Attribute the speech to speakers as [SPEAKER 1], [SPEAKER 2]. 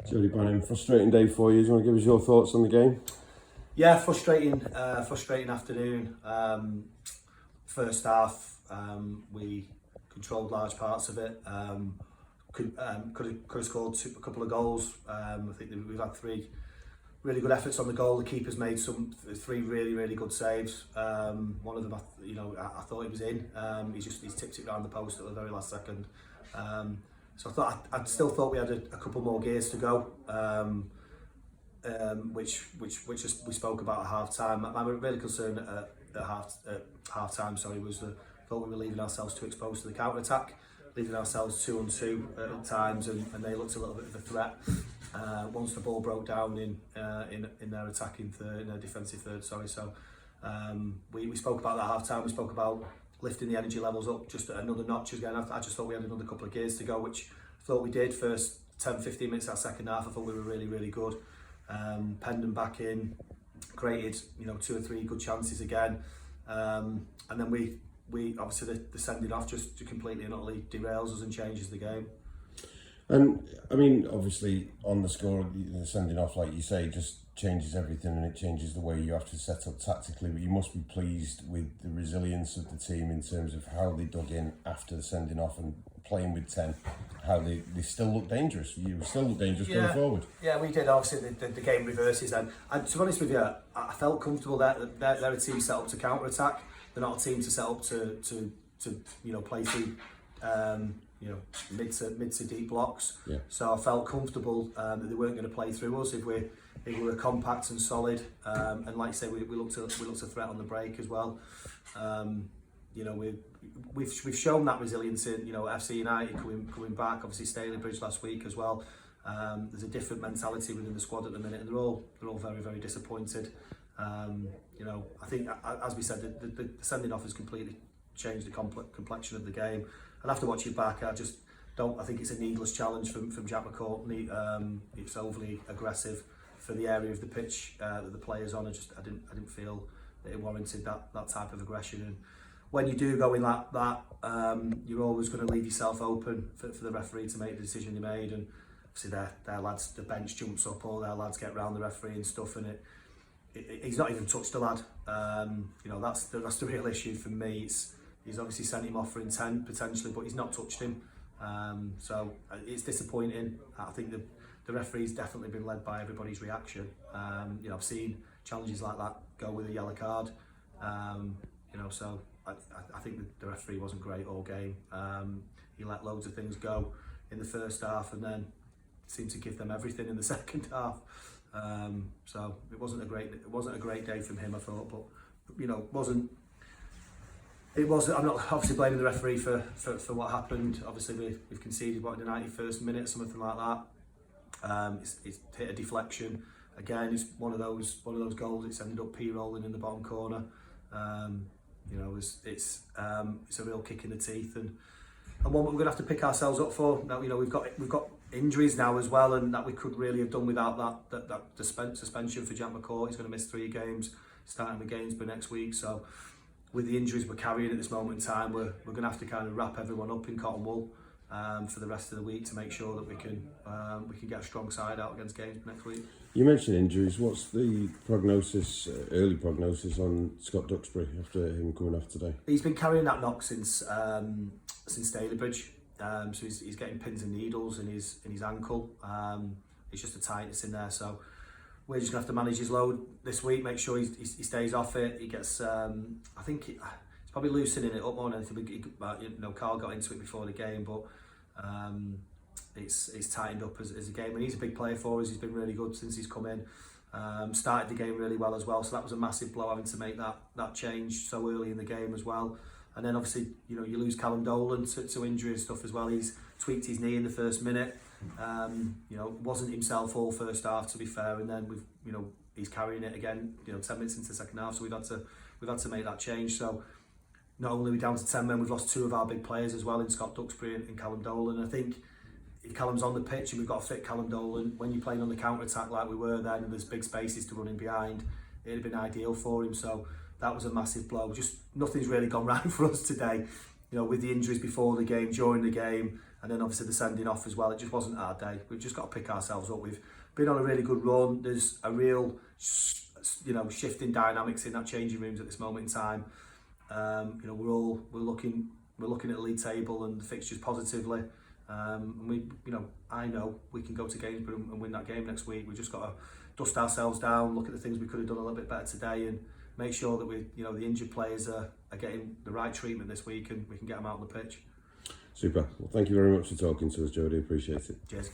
[SPEAKER 1] Jody Banim, frustrating day for you. Do you want to give us your thoughts on the game?
[SPEAKER 2] Yeah, frustrating afternoon. First half, we controlled large parts of it. Could have scored a couple of goals. I think we've had three really good efforts on the goal. The keeper's made three really good saves. One of them, I thought he was in. He's tipped it round the post at the very last second. So I still thought we had a couple more gears to go, which we spoke about at half time. I'm really concerned at half time. Was thought we were leaving ourselves too exposed to the counter attack, leaving ourselves 2-on-2 at times, and they looked a little bit of a threat once the ball broke down in their attacking third, in their defensive third. So we spoke about that at half time. We spoke about lifting the energy levels up just another notch again. I just thought we had another couple of gears to go, which I thought we did. First 10-15 minutes that second half, I thought we were really good. Penned them back in, created 2 or 3 good chances again, and then we obviously the sending off just completely and utterly derails us and changes the game.
[SPEAKER 1] And I mean, obviously on the score, the sending off, like you say, just changes everything, and it changes the way you have to set up tactically. But you must be pleased with the resilience of the team in terms of how they dug in after the sending off and playing with 10. How they still look dangerous. You still look dangerous going forward.
[SPEAKER 2] Yeah, we did. Obviously, the game reverses then. And to be honest with you, I felt comfortable that they're a team set up to counter attack. They're not a team to set up to play through mid to deep blocks.
[SPEAKER 1] Yeah. So
[SPEAKER 2] I felt comfortable that they weren't going to play through us if we were compact and solid. And like I say, we looked a threat on the break as well. We've shown that resilience in FC United coming back. Obviously Stalybridge last week as well. There's a different mentality within the squad at the minute, and they're all very disappointed. I think, as we said, the sending off has completely changed the complexion of the game. And after watching it back, I think it's a needless challenge from Jack McCourtney. It's overly aggressive for the area of the pitch that the players on. I didn't feel that it warranted that type of aggression. And when you do go in that you're always going to leave yourself open for the referee to make the decision he made. And obviously their lads, the bench jumps up, all their lads get round the referee and stuff, and he's not even touched the lad. That's the real issue for me. He's obviously sent him off for intent potentially, but he's not touched him. So it's disappointing. I think the referee's definitely been led by everybody's reaction. I've seen challenges like that go with a yellow card. So I think the referee wasn't great all game. He let loads of things go in the first half, and then seemed to give them everything in the second half. So it wasn't a great day from him, I thought. But I'm not obviously blaming the referee for what happened. Obviously we've conceded in the 91st minute, something like that. It's hit a deflection. Again, it's one of those goals. It's ended up p-rolling in the bottom corner. It's a real kick in the teeth, and one we're going to have to pick ourselves up for. Now we've got injuries now as well, and that we could really have done without that suspension for Jack McCourt. He's going to miss 3 games, starting with Gainsborough next week. So with the injuries we're carrying at this moment in time, we're going to have to kind of wrap everyone up in cotton wool for the rest of the week to make sure that we can get a strong side out against Gainsborough next week.
[SPEAKER 1] You mentioned injuries. What's the prognosis, early prognosis on Scott Duxbury after him coming off today?
[SPEAKER 2] He's been carrying that knock since Stalybridge. So he's getting pins and needles in his ankle. It's just a tightness in there. So we're just gonna have to manage his load this week. Make sure he stays off it. He gets. I think he's probably loosening it up more than anything. Carl got into it before the game, but it's tightened up as a game. And he's a big player for us. He's been really good since he's come in. Started the game really well as well. So that was a massive blow, having to make that change so early in the game as well. And then obviously, you lose Callum Dolan to injury and stuff as well. He's tweaked his knee in the first minute. Wasn't himself all first half, to be fair. And then he's carrying it again. 10 minutes into the second half, so we've had to make that change. So not only are we down to 10 men, we've lost 2 of our big players as well in Scott Duxbury and Callum Dolan. I think if Callum's on the pitch and we've got a fit Callum Dolan, when you're playing on the counter attack like we were then, and there's big spaces to run in behind, it'd have been ideal for him. So that was a massive blow. Just nothing's really gone right for us today. With the injuries before the game, during the game, and then obviously the sending off as well. It just wasn't our day. We've just got to pick ourselves up. We've been on a really good run. There's a real, shift in dynamics in that changing rooms at this moment in time. We're looking at the league table and the fixtures positively. And I know we can go to Gainsborough and win that game next week. We've just got to dust ourselves down, look at the things we could have done a little bit better today, and make sure that the injured players are getting the right treatment this week, and we can get them out on the pitch.
[SPEAKER 1] Super. Well, thank you very much for talking to us, Jody. Appreciate it.
[SPEAKER 2] Cheers.